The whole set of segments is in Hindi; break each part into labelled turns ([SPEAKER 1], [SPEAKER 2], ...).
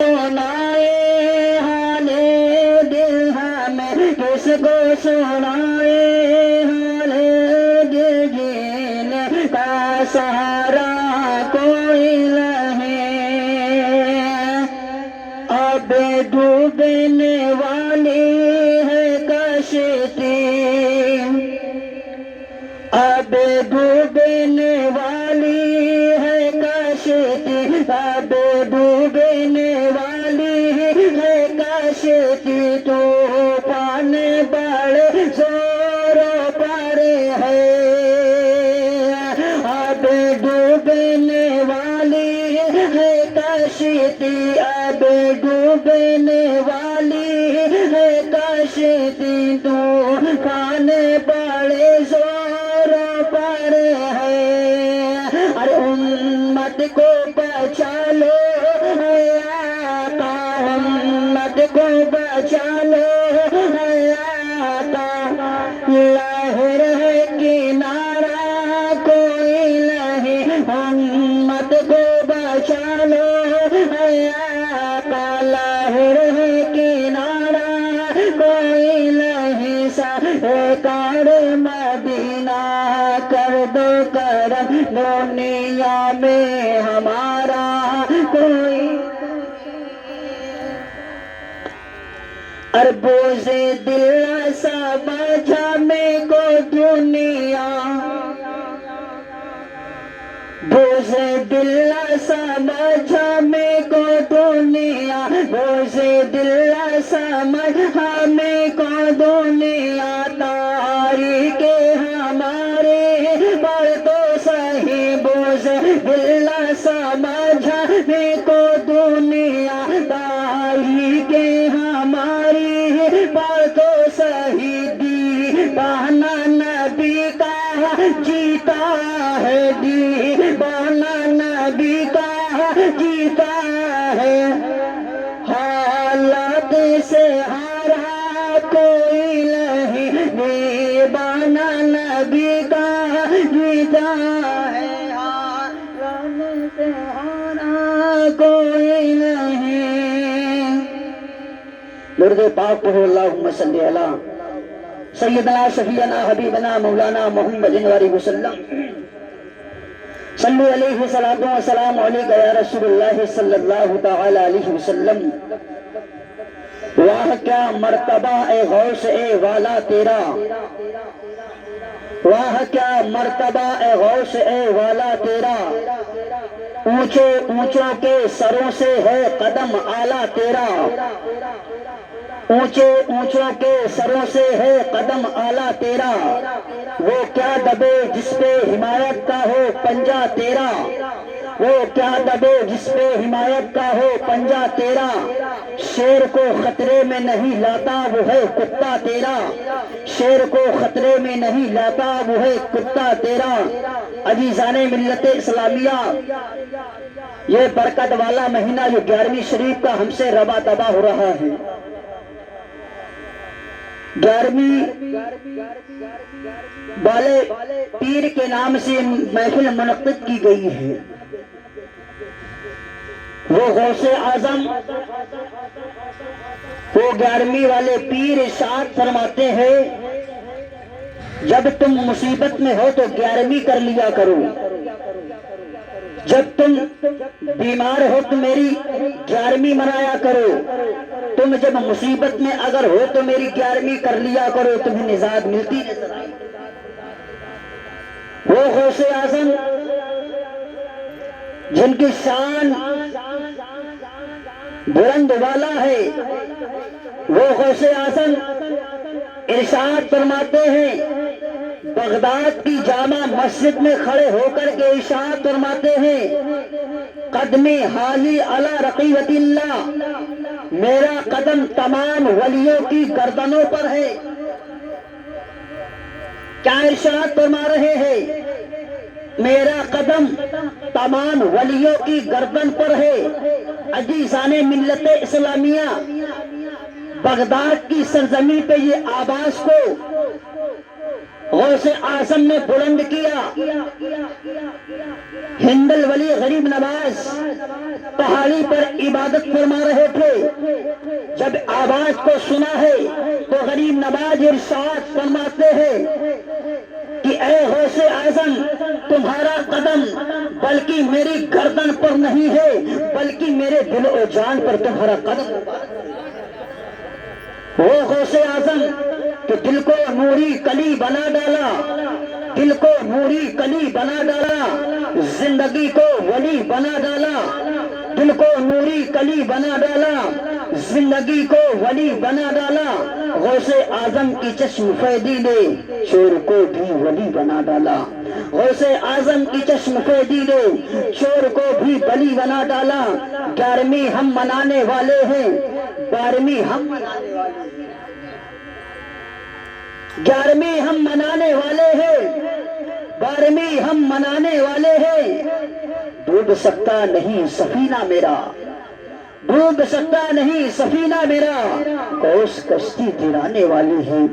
[SPEAKER 1] सुनाए हाले दिल हमें किसको सुनाए हाले दिल जीने का सहारा कोई नहीं। अब डूबने वाली है कश्ती, अब डूबने वाली है कश्ती, अब डूबने वाली है कश्ती। तूफान बड़े जोरों पर है, अब डूबने वाली है कश्ती, अब डूबने वाली है कश्ती। तूफान बड़े जोरों पर है। अरे उम्मत को बचा लो आका, उम्मत को बचा लो आका। लहर है किनारा कोई नहीं, उम्मत को बचा लो आका। लहर है किनारा कोई नहीं, सरकार मदीना कर दो करम, दुनिया में हमारा कोई। अरबोज़े दिल समझा में को दुनिया, बोझे दिल समझा में को दुनिया, बोझे दिल समझ हमें को दुनिया। तारीख हमारे पर तो सही, बोझे दिल समझा में को दुनिया। तारीख हमारी पर तो सही, दीवाना नबी का जीता है, दीवाना नबी का जीता है। हालात से हारा कोई नहीं, दीवाना नबी का जीता है। हालात से हारा कोई नहीं। दुर्द पाक पढ़ो, अल्लाहुम्मा सल्ली अला सैयदना शफीअना हबीबना मौलाना मोहम्मदिन वसल्लम। सल्लु अलैहि सलातु व सलामु अलैका या रसूलुल्लाह सल्लल्लाहु तआला अलैहि वसल्लम। वाह क्या मर्तबा ए गौस ए वाला तेरा, वाह क्या मर्तबा ए गौस ए वाला तेरा। ऊंचे ऊंचों के सरों से है कदम आला तेरा, ऊंचे ऊंचों के सरों से है कदम आला तेरा। वो क्या दबे जिसपे हिमायत का हो पंजा तेरा, वो क्या दबे जिसपे हिमायत का हो पंजा तेरा। शेर को खतरे में नहीं लाता वो है कुत्ता तेरा, शेर को खतरे में नहीं लाता वो है कुत्ता तेरा। अजीज़ाने मिल्लत इस्लामिया, ये बरकत वाला महीना जो 11वीं शरीफ का हमसे रबा दबा हो रहा है, 11वीं वाले पीर के नाम से महफिल मुनक़्क़िद की गई है। वो गौसे आजम, वो 11वीं वाले पीर इरशाद फरमाते हैं, जब तुम मुसीबत में हो तो 11वीं कर लिया करो, जब तुम बीमार हो तो मेरी 11वीं मनाया करो, तुम जब मुसीबत में अगर हो तो मेरी 11वीं कर लिया करो, तुम्हें निजात मिलती नजर आए। वो गौसे आजम जिनकी शान बुलंद वाला है, वो गौसे आजम इरशाद फरमाते हैं, बगदाद की जामा मस्जिद में खड़े होकर के इरशाद फरमाते हैं, कदमे हाली अला रक़ीबतिल्लाह, मेरा कदम तमाम वलियों की गर्दनों पर है। क्या इरशाद फरमा रहे हैं? मेरा कदम तमाम वलियों की गर्दन पर है। अजीज़ाने मिल्लत इस्लामिया, बगदाद की सरजमी पे ये आवाज को गौसे आजम ने बुलंद किया। हिंदल वली गरीब नवाज पहाड़ी पर इबादत फरमा रहे थे। जब आवाज को सुना है तो गरीब नवाज इरशाद फरमाते हैं कि ऐ गौसे आजम, तुम्हारा कदम बल्कि मेरी गर्दन पर नहीं है, बल्कि मेरे दिल और जान पर तुम्हारा कदम। वो गौसे आजम तो दिल को नूरी कली बना डाला, दिल को नूरी कली बना डाला, जिंदगी को वली बना डाला, दिल को नूरी कली बना डाला, जिंदगी को वली बना डाला। गौसे आजम की चश्म फैदी ने चोर को भी वली बना डाला। गौसे आजम की चश्म फैदी ने चोर को भी वली बना डाला। 11वीं हम मनाने वाले हैं, 12वीं हम मनाने वाले हैं, 11वीं हम मनाने वाले हैं, 12वीं हम मनाने वाले हैं। डूब सकता नहीं सफीना मेरा, डूब सकता नहीं सफीना मेरा, गौस कश्ती तिराने वाले हैं,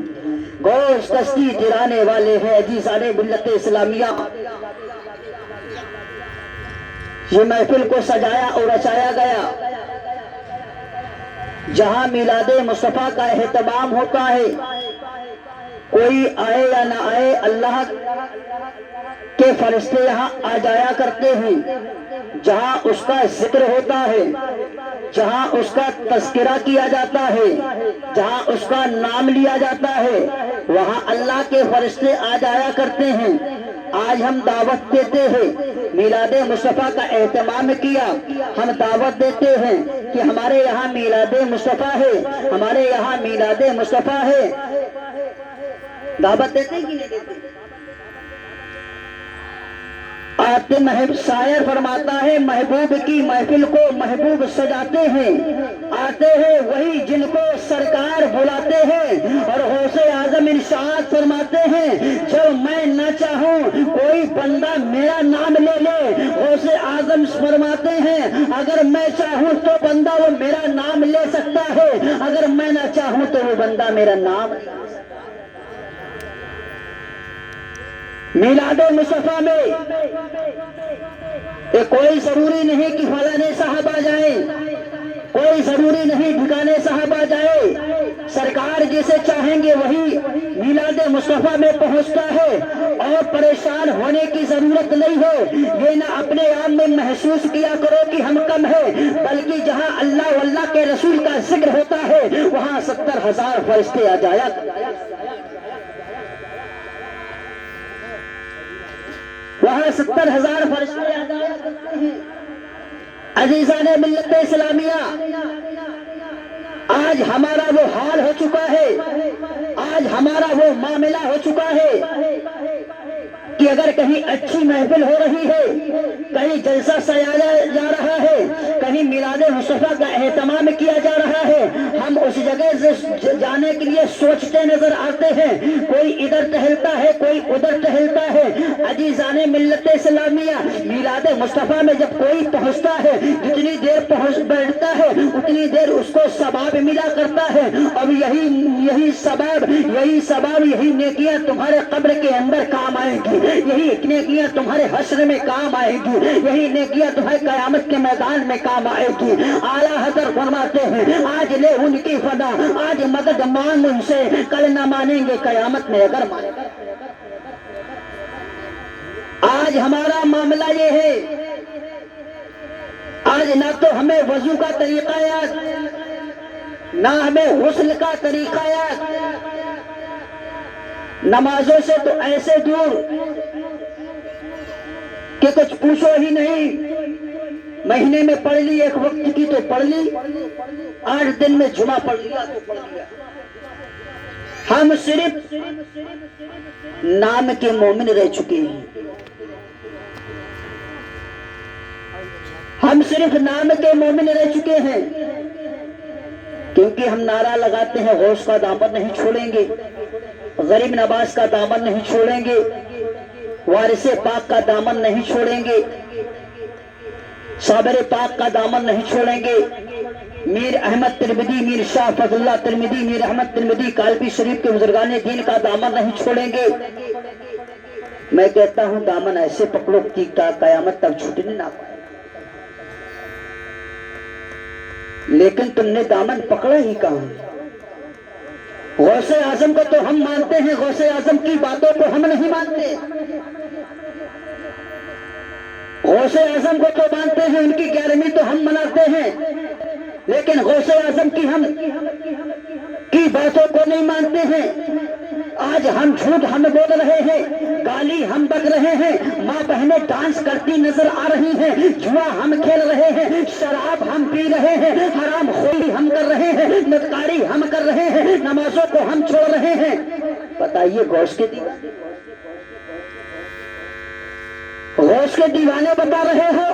[SPEAKER 1] गौस कश्ती तिराने वाले हैं। अजीज़ाने मिल्लत इस्लामिया, ये महफिल को सजाया और रचाया गया जहां मिलादे मुस्तफा का एहतमाम होता है। कोई आए या ना आए, अल्लाह के फरिश्ते यहाँ आ जाया करते हैं। जहाँ उसका जिक्र होता है, जहाँ उसका तस्करा किया जाता है, जहाँ उसका नाम लिया जाता है, वहाँ अल्लाह के फरिश्ते आ जाया करते हैं। आज हम दावत देते हैं, मिलादे मुस्तफा का एहतमाम किया, हम दावत देते हैं कि हमारे यहाँ मिलादे मुस्तफा है, हमारे यहाँ मिलादे मुस्तफा है। दावत देते कि नहीं देते? आते शायर फरमाता है, महबूब की महफिल को महबूब सजाते हैं, आते हैं वही जिनको सरकार बुलाते हैं। और गौसे आजम इरशाद फरमाते हैं, जब मैं न चाहूं कोई बंदा मेरा नाम ले ले। गौसे आजम फरमाते हैं, अगर मैं चाहूं तो बंदा वो मेरा नाम ले सकता है, अगर मैं न चाहूं तो वो बंदा मेरा नाम। मिलादे मुस्तफा में कोई जरूरी नहीं कि फलाने साहब आ जाए, कोई जरूरी नहीं ठिकाने साहब आ जाए। सरकार जिसे चाहेंगे वही मिलादे मुस्तफा में पहुंचता है। और परेशान होने की जरूरत नहीं है। ये ना अपने आप में महसूस किया करो कि हम कम है, बल्कि जहां अल्लाह वल्लाह के रसूल का जिक्र होता है वहां 70,000 फरिश्ते आ जाया, वहां 70,000 फरिश्ते आ जाया करते हैं। अजीज़ाने मिल्लत इस्लामिया, आज हमारा वो हाल हो चुका है, आज हमारा वो मामला हो चुका है कि अगर कहीं अच्छी महफिल हो रही है, कहीं जलसा सजाया जा रहा है, कहीं मिलादे मुस्तफा का एहतमाम किया जा रहा है, हम उस जगह से जाने के लिए सोचते नजर आते हैं। कोई इधर टहलता है, कोई उधर टहलता है। अजीज़ाने मिल्लत इस्लामिया, मिलादे मुस्तफा में जब कोई पहुंचता है, जितनी देर पहुंच बैठता है उतनी देर उसको सवाब मिला करता है। अब यही सवाब यही नेकियां तुम्हारे कब्र के अंदर काम आएंगी, यही नेकियां तुम्हारे हश्र में काम आएगी, यही नेकियां तुम्हारे कयामत के मैदान में काम आएगी। आला हज़रत फरमाते हैं, आज ले उनकी फदा, आज मदद मांग उनसे, कल न मानेंगे कयामत में अगर मानेंगे। आज हमारा मामला ये है, आज ना तो हमें वजू का तरीका याद, ना हमें हुस्न का तरीका याद, नमाजों से तो ऐसे दूर कि कुछ पूछो ही नहीं। महीने में पढ़ ली, एक वक्त की तो पढ़ ली, 8 दिन में जुमा पढ़ लिया तो पढ़ लिया। हम सिर्फ नाम के मोमिन रह चुके हैं, हम सिर्फ नाम के मोमिन रह चुके हैं, क्योंकि हम नारा लगाते हैं गौस का दामन नहीं छोड़ेंगे, गरीब नवाज का दामन नहीं छोड़ेंगे, वारिसे पाक का दामन नहीं छोड़ेंगे, साबिर पाक का दामन नहीं छोड़ेंगे, मीर अहमद तिरमिदी, मीर शाह फजलुल्लाह तिरमिदी, मीर अहमद तिरमिदी कालपी शरीफ के बुजुर्गाने दीन का दामन नहीं छोड़ेंगे। मैं कहता हूं दामन ऐसे पकड़ो कि कयामत तक छूटने ना पाए। लेकिन तुमने दामन पकड़ा ही कहां। गौसे आजम को तो हम मानते हैं, गौसे आजम की बातों को हम नहीं मानते। गौसे आजम को तो मानते हैं, उनकी 11वीं तो हम मनाते हैं, लेकिन गौसे आजम की बातों को नहीं मानते हैं। आज हम झूठ हम बोल रहे हैं, गाली हम बक रहे हैं, माँ बहनें डांस करती नजर आ रही हैं, जुआ हम खेल रहे हैं, शराब हम पी रहे हैं, हराम खोरी हम कर रहे हैं, नटकारी हम कर रहे हैं, नमाजों को हम छोड़ रहे हैं। बताइए गौस के दीवाने, गौस के दीवाने बता रहे हो।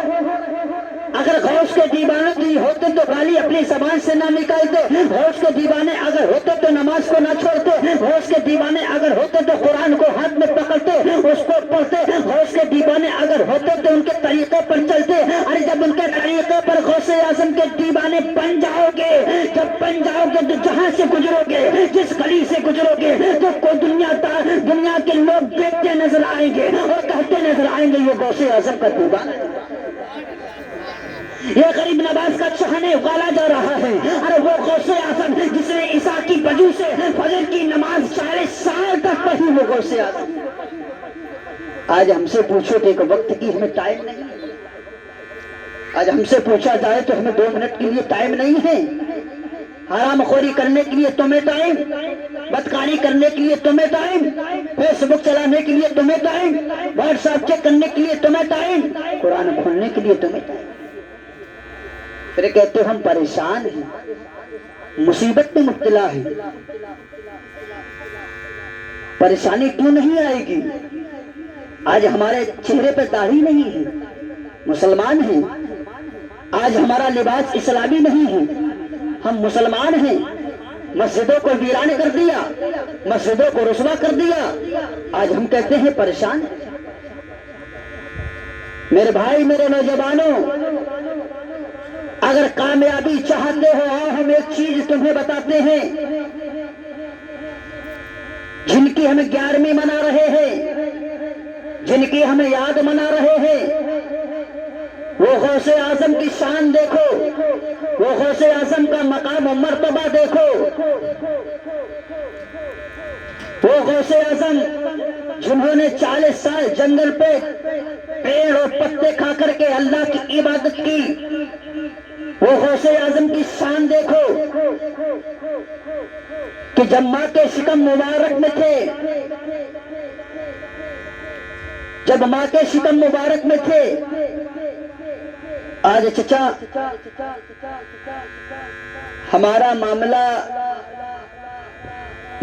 [SPEAKER 1] अगर गौस के दीवाने होते तो गाली अपनी जबान से ना निकालते, गौस के दीवाने अगर होते तो नमाज को ना छोड़ते, गौस के दीवाने अगर होते तो कुरान को हाथ में पकड़ते, उसको पढ़ते, गौस के दीवाने अगर होते तो उनके तरीके पर चलते। अरे जब उनके तरीके पर गौसे आजम के दीवाने बन जाओगे, जब बन जाओगे तो जहां से गुजरोगे, जिस गली से गुजरोगे, तो कोई दुनिया के लोग देखते नजर आएंगे और कहते नजर आएंगे ये गौसे आजम का दीवाना, ये गरीब नवाज का चाहने वाला जा रहा है। अरे वो गौसे आजम जिसने ईसा की वजह से फजर की नमाज 40 साल तक पढ़ी, वो गौसे आजम। आज हमसे पूछो तो एक वक्त की हमें टाइम नहीं है। आज हमसे पूछा जाए तो हमें 2 मिनट के लिए टाइम नहीं है। हरामखोरी करने के लिए तुम्हें टाइम, बदकारी करने के लिए तुम्हें टाइम, फेसबुक चलाने के लिए तुम्हें टाइम, व्हाट्सएप चेक करने के लिए तुम्हें टाइम, कुरान खोलने के लिए तुम्हें टाइम। फिर कहते हो हम परेशान हैं, मुसीबत में मुब्तला है। परेशानी क्यों नहीं आएगी? आज हमारे चेहरे पर दाढ़ी नहीं है, मुसलमान हैं। आज हमारा लिबास इस्लामी नहीं है, हम मुसलमान हैं। मस्जिदों को वीरान कर दिया, मस्जिदों को रुसवा कर दिया, आज हम कहते हैं परेशान। मेरे भाई, मेरे नौजवानों, अगर कामयाबी चाहते हो, आओ हम एक चीज तुम्हें बताते हैं। जिनकी हम 11वीं मना रहे हैं, जिनकी हम याद मना रहे हैं, वो गौसे आजम की शान देखो, वो गौसे आजम का मकाम और मर्तबा देखो। वो गौसे आजम जिन्होंने 40 साल जंगल पे पेड़ और पत्ते खा करके अल्लाह की इबादत की, वो गौसे आजम की शान देखो कि जब माँ के शिकम मुबारक में थे, जब माँ के शिकम मुबारक में थे। आज चचा हमारा मामला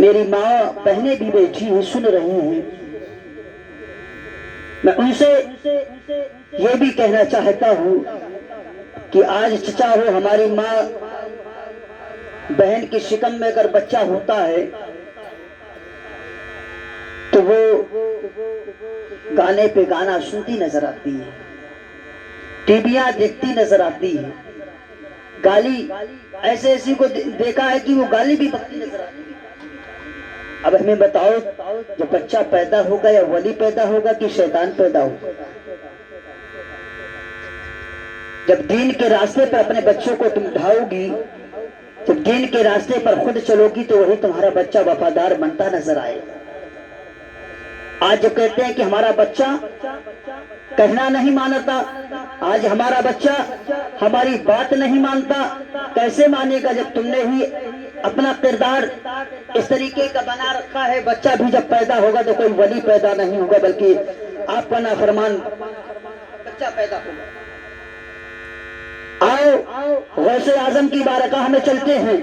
[SPEAKER 1] मेरी माँ बहनें भी बैठी हैं, सुन रही हैं। मैं उनसे ये भी कहना चाहता हूँ कि आज चचा हो, हमारी माँ बहन की शिकम में अगर बच्चा होता है तो वो गाने पे गाना सुनती नजर आती है, टीवियां देखती नजर आती है, गाली ऐसे ऐसी को देखा है कि वो गाली भी बकती नजर आती है। अब हमें बताओ, जब बच्चा पैदा होगा या वली पैदा होगा कि शैतान पैदा होगा? जब दीन के रास्ते पर अपने बच्चों को तुम उठाओगी, जब दीन के रास्ते पर खुद चलोगी, तो वही तुम्हारा बच्चा वफादार बनता नजर आएगा। आज जो कहते हैं कि हमारा बच्चा कहना नहीं मानता, आज हमारा बच्चा हमारी बात नहीं मानता, कैसे मानेगा जब तुमने ही अपना किरदार इस तरीके का बना रखा है। बच्चा भी जब पैदा होगा तो कोई वली पैदा नहीं होगा, बल्कि आपका नाफरमान बच्चा पैदा होगा। आओ गौसे आजम की बारगाह में चलते हैं।